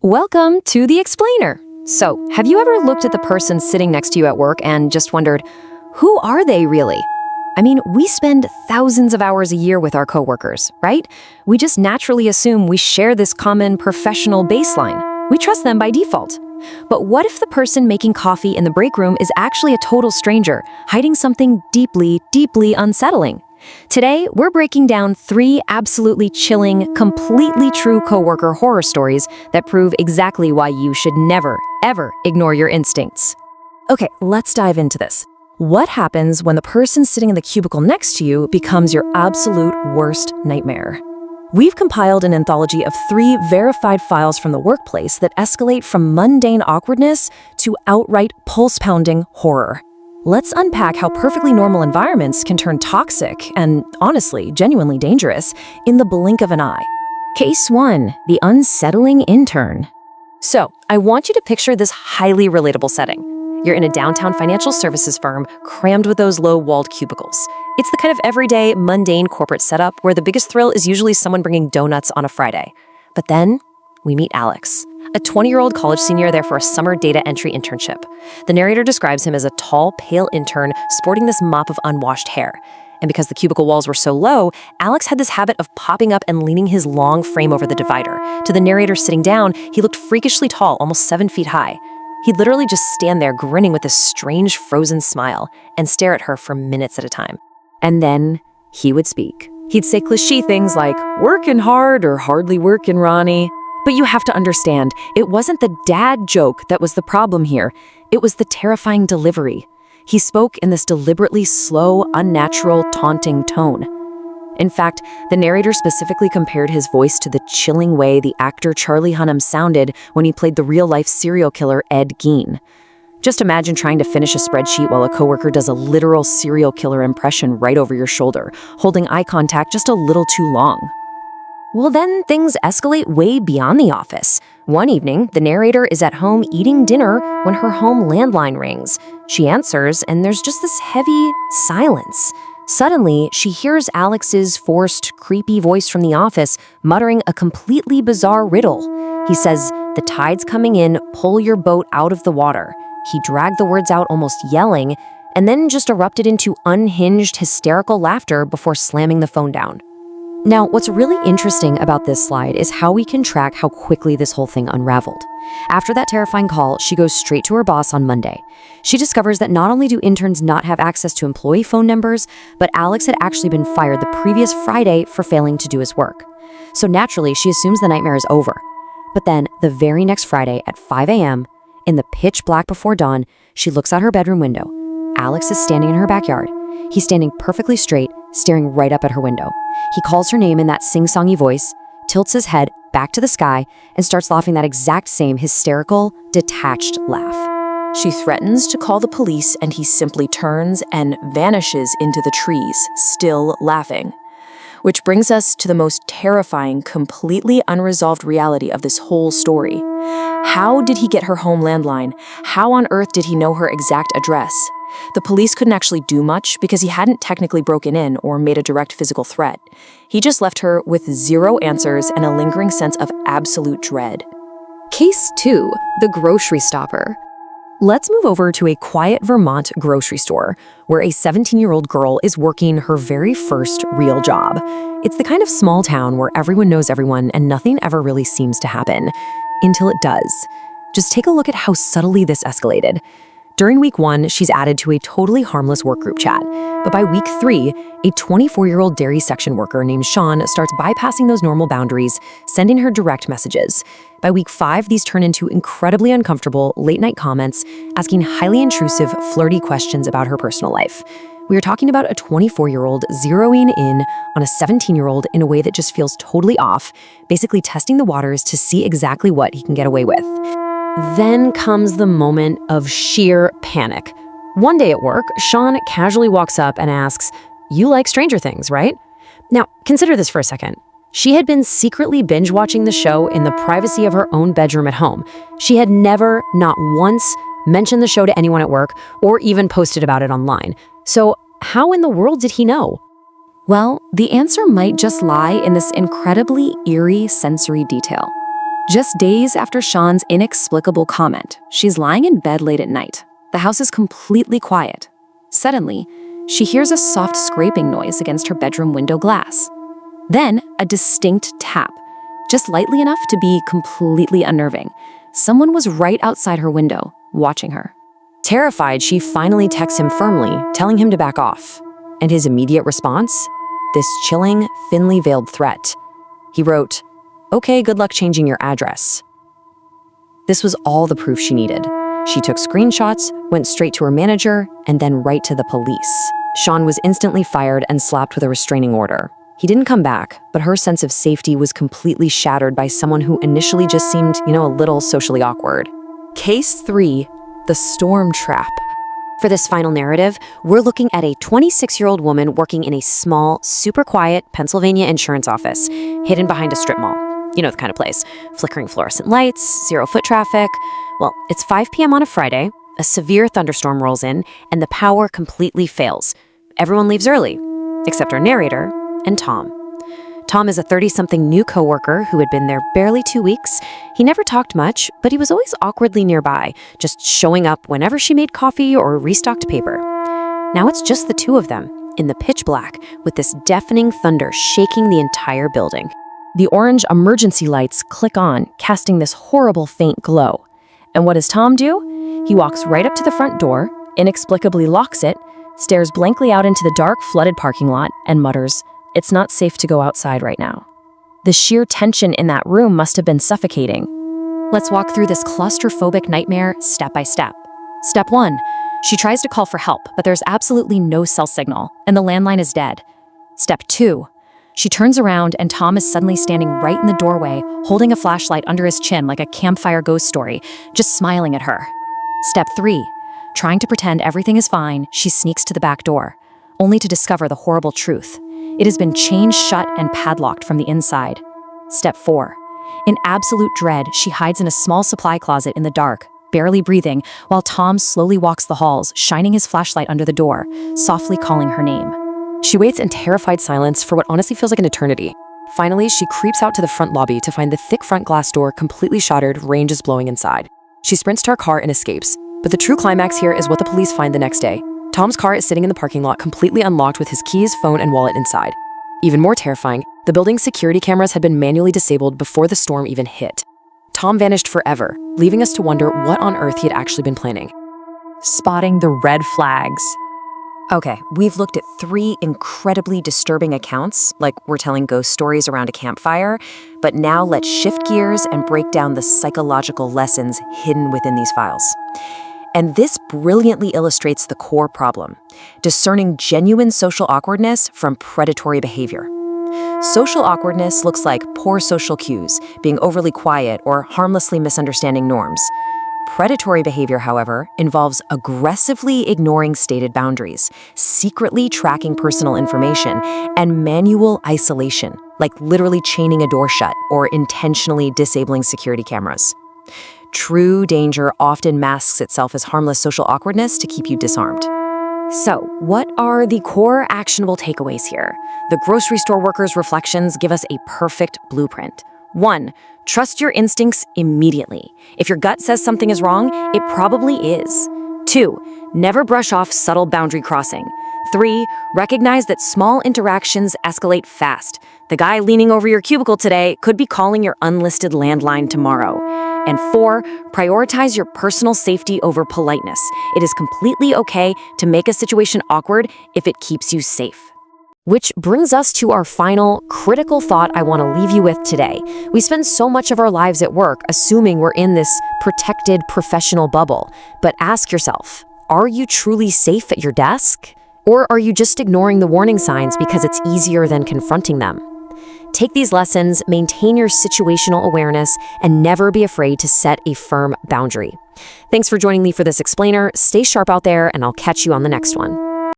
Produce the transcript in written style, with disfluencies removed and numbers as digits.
Welcome to The Explainer. So, have you ever looked at the person sitting next to you at work and just wondered, who are they really? I mean, we spend thousands of hours a year with our coworkers, right? We just naturally assume we share this common professional baseline. We trust them by default. But what if the person making coffee in the break room is actually a total stranger, hiding something deeply, deeply unsettling? Today, we're breaking down 3 absolutely chilling, completely true coworker horror stories that prove exactly why you should never, ever ignore your instincts. Okay, let's dive into this. What happens when the person sitting in the cubicle next to you becomes your absolute worst nightmare? We've compiled an anthology of 3 verified files from the workplace that escalate from mundane awkwardness to outright pulse-pounding horror. Let's unpack how perfectly normal environments can turn toxic and, honestly, genuinely dangerous in the blink of an eye. Case 1, the unsettling intern. So, I want you to picture this highly relatable setting. You're in a downtown financial services firm crammed with those low-walled cubicles. It's the kind of everyday, mundane corporate setup where the biggest thrill is usually someone bringing donuts on a Friday. But then, we meet Alex, a 20-year-old college senior there for a summer data entry internship. The narrator describes him as a tall, pale intern sporting this mop of unwashed hair. And because the cubicle walls were so low, Alex had this habit of popping up and leaning his long frame over the divider. To the narrator sitting down, he looked freakishly tall, almost 7 feet high. He'd literally just stand there grinning with this strange frozen smile and stare at her for minutes at a time. And then he would speak. He'd say cliché things like, "Working hard" or "hardly working, Ronnie." But you have to understand, it wasn't the dad joke that was the problem here. It was the terrifying delivery. He spoke in this deliberately slow, unnatural, taunting tone. In fact, the narrator specifically compared his voice to the chilling way the actor Charlie Hunnam sounded when he played the real-life serial killer Ed Gein. Just imagine trying to finish a spreadsheet while a coworker does a literal serial killer impression right over your shoulder, holding eye contact just a little too long. Well, then things escalate way beyond the office. One evening, the narrator is at home eating dinner when her home landline rings. She answers, and there's just this heavy silence. Suddenly, she hears Alex's forced, creepy voice from the office muttering a completely bizarre riddle. He says, "The tide's coming in, pull your boat out of the water." He dragged the words out almost yelling, and then just erupted into unhinged, hysterical laughter before slamming the phone down. Now, what's really interesting about this slide is how we can track how quickly this whole thing unraveled. After that terrifying call, she goes straight to her boss on Monday. She discovers that not only do interns not have access to employee phone numbers, but Alex had actually been fired the previous Friday for failing to do his work. So naturally, she assumes the nightmare is over. But then, the very next Friday at 5 a.m., in the pitch black before dawn, she looks out her bedroom window. Alex is standing in her backyard. He's standing perfectly straight, staring right up at her window. He calls her name in that sing-songy voice, tilts his head back to the sky, and starts laughing that exact same hysterical, detached laugh. She threatens to call the police, and he simply turns and vanishes into the trees, still laughing. Which brings us to the most terrifying, completely unresolved reality of this whole story. How did he get her home landline? How on earth did he know her exact address? The police couldn't actually do much because he hadn't technically broken in or made a direct physical threat. He just left her with 0 answers and a lingering sense of absolute dread. Case 2, the grocery stopper. Let's move over to a quiet Vermont grocery store where a 17-year-old girl is working her very first real job. It's the kind of small town where everyone knows everyone and nothing ever really seems to happen. Until it does. Just take a look at how subtly this escalated. During week 1, she's added to a totally harmless work group chat. But by week 3, a 24-year-old dairy section worker named Sean starts bypassing those normal boundaries, sending her direct messages. By week 5, these turn into incredibly uncomfortable late-night comments, asking highly intrusive, flirty questions about her personal life. We are talking about a 24-year-old zeroing in on a 17-year-old in a way that just feels totally off, basically testing the waters to see exactly what he can get away with. Then comes the moment of sheer panic. One day at work, Sean casually walks up and asks, "You like Stranger Things, right?" Now, consider this for a second. She had been secretly binge-watching the show in the privacy of her own bedroom at home. She had never, not once, mentioned the show to anyone at work or even posted about it online. So how in the world did he know? Well, the answer might just lie in this incredibly eerie sensory detail. Just days after Sean's inexplicable comment, she's lying in bed late at night. The house is completely quiet. Suddenly, she hears a soft scraping noise against her bedroom window glass. Then, a distinct tap, just lightly enough to be completely unnerving. Someone was right outside her window, watching her. Terrified, she finally texts him firmly, telling him to back off. And his immediate response? This chilling, thinly veiled threat. He wrote, "Okay, good luck changing your address." This was all the proof she needed. She took screenshots, went straight to her manager, and then right to the police. Sean was instantly fired and slapped with a restraining order. He didn't come back, but her sense of safety was completely shattered by someone who initially just seemed, a little socially awkward. Case 3, the storm trap. For this final narrative, we're looking at a 26-year-old woman working in a small, super quiet Pennsylvania insurance office, hidden behind a strip mall. You know the kind of place. Flickering fluorescent lights, zero foot traffic. Well, it's 5 p.m. on a Friday, a severe thunderstorm rolls in, and the power completely fails. Everyone leaves early, except our narrator and Tom. Tom is a 30-something new coworker who had been there barely 2 weeks. He never talked much, but he was always awkwardly nearby, just showing up whenever she made coffee or restocked paper. Now it's just the two of them, in the pitch black, with this deafening thunder shaking the entire building. The orange emergency lights click on, casting this horrible faint glow. And what does Tom do? He walks right up to the front door, inexplicably locks it, stares blankly out into the dark, flooded parking lot, and mutters, "It's not safe to go outside right now." The sheer tension in that room must have been suffocating. Let's walk through this claustrophobic nightmare step by step. Step 1. She tries to call for help, but there's absolutely no cell signal, and the landline is dead. Step 2. She turns around and Tom is suddenly standing right in the doorway, holding a flashlight under his chin like a campfire ghost story, just smiling at her. Step 3. Trying to pretend everything is fine, she sneaks to the back door, only to discover the horrible truth. It has been chained shut and padlocked from the inside. Step 4. In absolute dread, she hides in a small supply closet in the dark, barely breathing, while Tom slowly walks the halls, shining his flashlight under the door, softly calling her name. She waits in terrified silence for what honestly feels like an eternity. Finally, she creeps out to the front lobby to find the thick front glass door completely shattered, rain just blowing inside. She sprints to her car and escapes. But the true climax here is what the police find the next day. Tom's car is sitting in the parking lot completely unlocked with his keys, phone, and wallet inside. Even more terrifying, the building's security cameras had been manually disabled before the storm even hit. Tom vanished forever, leaving us to wonder what on earth he had actually been planning. Spotting the red flags. Okay, we've looked at 3 incredibly disturbing accounts, like we're telling ghost stories around a campfire, but now let's shift gears and break down the psychological lessons hidden within these files. And this brilliantly illustrates the core problem: discerning genuine social awkwardness from predatory behavior. Social awkwardness looks like poor social cues, being overly quiet, or harmlessly misunderstanding norms. Predatory behavior, however, involves aggressively ignoring stated boundaries, secretly tracking personal information, and manual isolation, like literally chaining a door shut or intentionally disabling security cameras. True danger often masks itself as harmless social awkwardness to keep you disarmed. So, what are the core actionable takeaways here? The grocery store worker's reflections give us a perfect blueprint. 1. Trust your instincts immediately. If your gut says something is wrong, it probably is. 2. Never brush off subtle boundary crossing. 3. Recognize that small interactions escalate fast. The guy leaning over your cubicle today could be calling your unlisted landline tomorrow. And 4. Prioritize your personal safety over politeness. It is completely okay to make a situation awkward if it keeps you safe. Which brings us to our final critical thought I want to leave you with today. We spend so much of our lives at work assuming we're in this protected professional bubble. But ask yourself, are you truly safe at your desk? Or are you just ignoring the warning signs because it's easier than confronting them? Take these lessons, maintain your situational awareness, and never be afraid to set a firm boundary. Thanks for joining me for this explainer. Stay sharp out there, and I'll catch you on the next one.